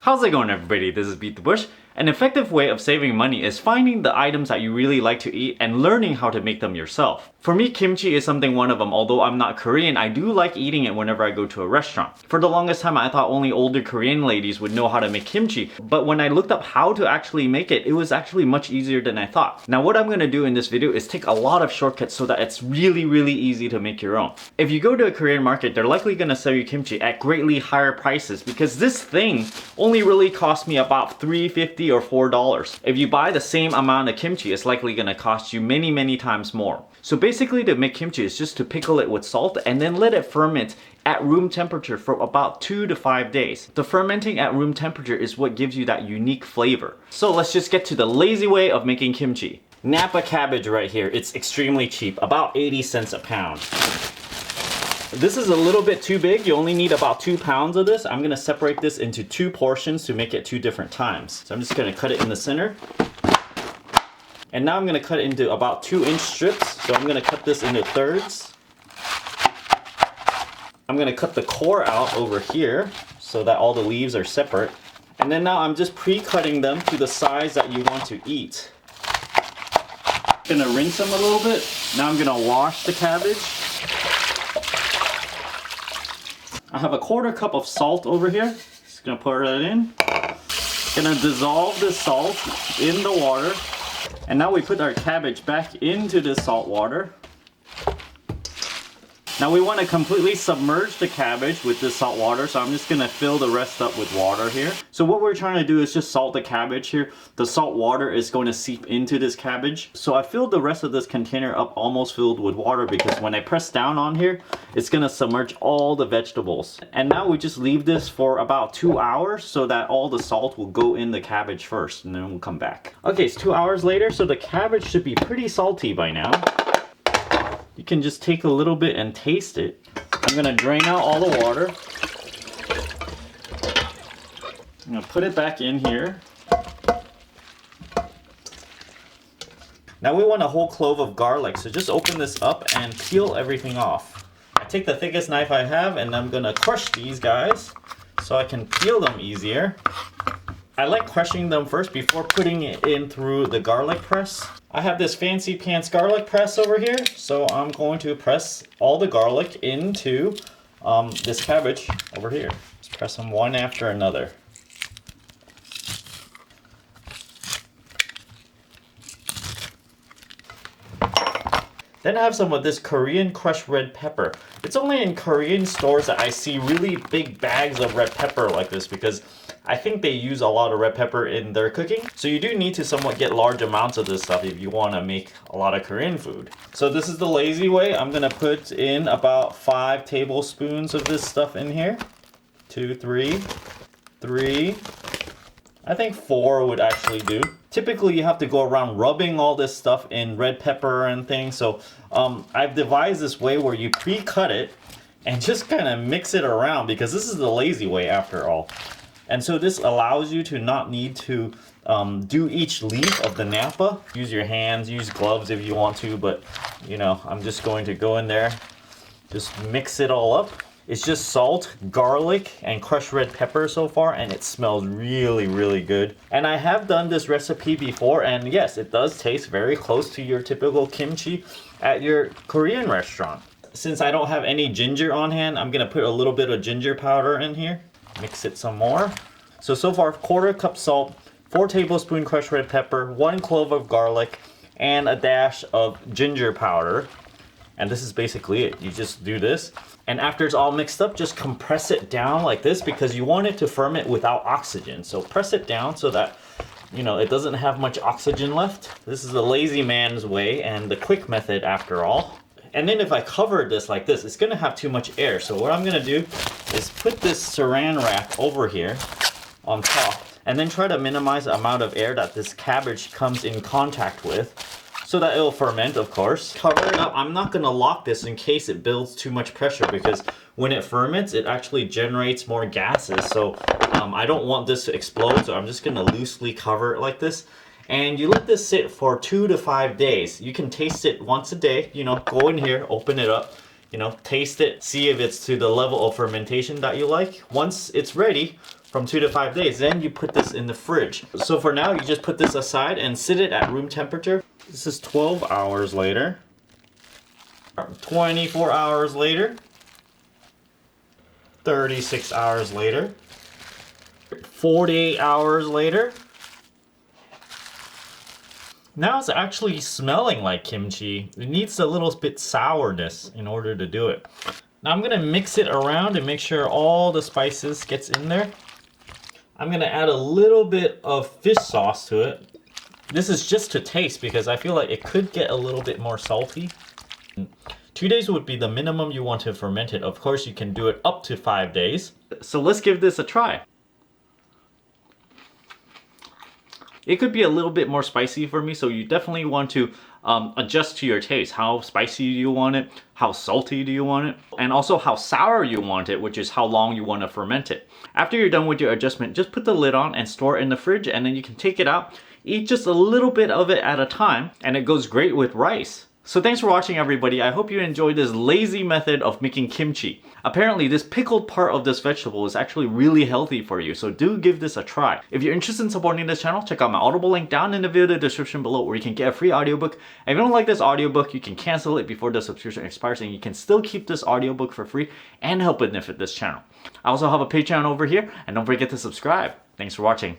How's it going, everybody? This is BeatTheBush. An effective way of saving money is finding the items that you really like to eat and learning how to make them yourself. For me, kimchi is one of them. Although I'm not Korean, I do like eating it whenever I go to a restaurant. For the longest time, I thought only older Korean ladies would know how to make kimchi, but when I looked up how to actually make it, it was actually much easier than I thought. Now what I'm gonna do in this video is take a lot of shortcuts so that it's really easy to make your own. If you go to a Korean market, they're likely gonna sell you kimchi at greatly higher prices because this thing only really cost me about $3.50 or $4. If you buy the same amount of kimchi, it's likely gonna cost you many times more. So basically, to make kimchi is just to pickle it with salt and then let it ferment at room temperature for about 2 to 5 days. The fermenting at room temperature is what gives you that unique flavor. So let's just get to the lazy way of making kimchi. Napa cabbage right here. It's extremely cheap, about 80 cents a pound. This is a little bit too big. You only need about 2 pounds of this. I'm gonna separate this into 2 portions to make it 2 different times. So I'm just gonna cut it in the center. And now I'm gonna cut it into about 2-inch strips. So I'm gonna cut this into thirds. I'm gonna cut the core out over here so that all the leaves are separate. And then now I'm just pre-cutting them to the size that you want to eat. I'm gonna rinse them a little bit. Now I'm gonna wash the cabbage. I have a 1/4 cup of salt over here. Just gonna pour that in. Gonna dissolve the salt in the water. And now we put our cabbage back into the salt water. Now we want to completely submerge the cabbage with this salt water, so I'm just going to fill the rest up with water here. So what we're trying to do is just salt the cabbage here. The salt water is going to seep into this cabbage. So I filled the rest of this container up almost filled with water because when I press down on here, it's going to submerge all the vegetables. And now we just leave this for about 2 hours so that all the salt will go in the cabbage first, and then we'll come back. Okay, it's 2 hours later, so the cabbage should be pretty salty by now. You can just take a little bit and taste it. I'm gonna drain out all the water. I'm gonna put it back in here. Now we want a whole clove of garlic, so just open this up and peel everything off. I take the thickest knife I have and I'm gonna crush these guys so I can peel them easier. I like crushing them first before putting it in through the garlic press. I have this fancy pants garlic press over here, so I'm going to press all the garlic into this cabbage over here. Just press them one after another. Then I have some of this Korean crushed red pepper. It's only in Korean stores that I see really big bags of red pepper like this because I think they use a lot of red pepper in their cooking. So you do need to somewhat get large amounts of this stuff if you want to make a lot of Korean food. So this is the lazy way. I'm going to put in about 5 tablespoons of this stuff in here. 2, 3. I think 4 would actually do. Typically you have to go around rubbing all this stuff in red pepper and things. So I've devised this way where you pre-cut it and just kind of mix it around because this is the lazy way after all. And so this allows you to not need to do each leaf of the Napa. Use your hands, use gloves if you want to, but you know, I'm just going to go in there, just mix it all up. It's just salt, garlic, and crushed red pepper so far, and it smells really good. And I have done this recipe before, and yes, it does taste very close to your typical kimchi at your Korean restaurant. Since I don't have any ginger on hand, I'm gonna put a little bit of ginger powder in here. Mix it some more. So far, 1/4 cup salt, 4 tablespoons crushed red pepper, 1 clove of garlic, and a dash of ginger powder. And this is basically it. You just do this. And after it's all mixed up, just compress it down like this because you want it to ferment without oxygen. So press it down so that, you know, it doesn't have much oxygen left. This is the lazy man's way and the quick method after all. And then if I cover this like this, it's gonna have too much air. So what I'm gonna do is put this saran wrap over here on top and then try to minimize the amount of air that this cabbage comes in contact with so that it'll ferment, of course. Cover it up. I'm not gonna lock this in case it builds too much pressure because when it ferments, it actually generates more gases. So I don't want this to explode, so I'm just gonna loosely cover it like this. And you let this sit for 2 to 5 days. You can taste it once a day. You know, go in here, open it up, you know, taste it, see if it's to the level of fermentation that you like. Once it's ready, from 2 to 5 days. Then you put this in the fridge. So for now, you just put this aside and sit it at room temperature. This is 12 hours later. 24 hours later. 36 hours later. 48 hours later. Now it's actually smelling like kimchi. It needs a little bit sourness in order to do it. Now I'm gonna mix it around and make sure all the spices gets in there. I'm gonna add a little bit of fish sauce to it. This is just to taste because I feel like it could get a little bit more salty. 2 days would be the minimum you want to ferment it. Of course, you can do it up to 5 days. So let's give this a try. It could be a little bit more spicy for me, so you definitely want to adjust to your taste. How spicy do you want it? How salty do you want it? And also how sour you want it, which is how long you want to ferment it. After you're done with your adjustment, just put the lid on and store it in the fridge, and then you can take it out, eat just a little bit of it at a time, and it goes great with rice. So thanks for watching, everybody. I hope you enjoyed this lazy method of making kimchi. Apparently, this pickled part of this vegetable is actually really healthy for you, so do give this a try. If you're interested in supporting this channel, check out my Audible link down in the video description below where you can get a free audiobook. If you don't like this audiobook, you can cancel it before the subscription expires and you can still keep this audiobook for free and help benefit this channel. I also have a Patreon over here, and don't forget to subscribe. Thanks for watching.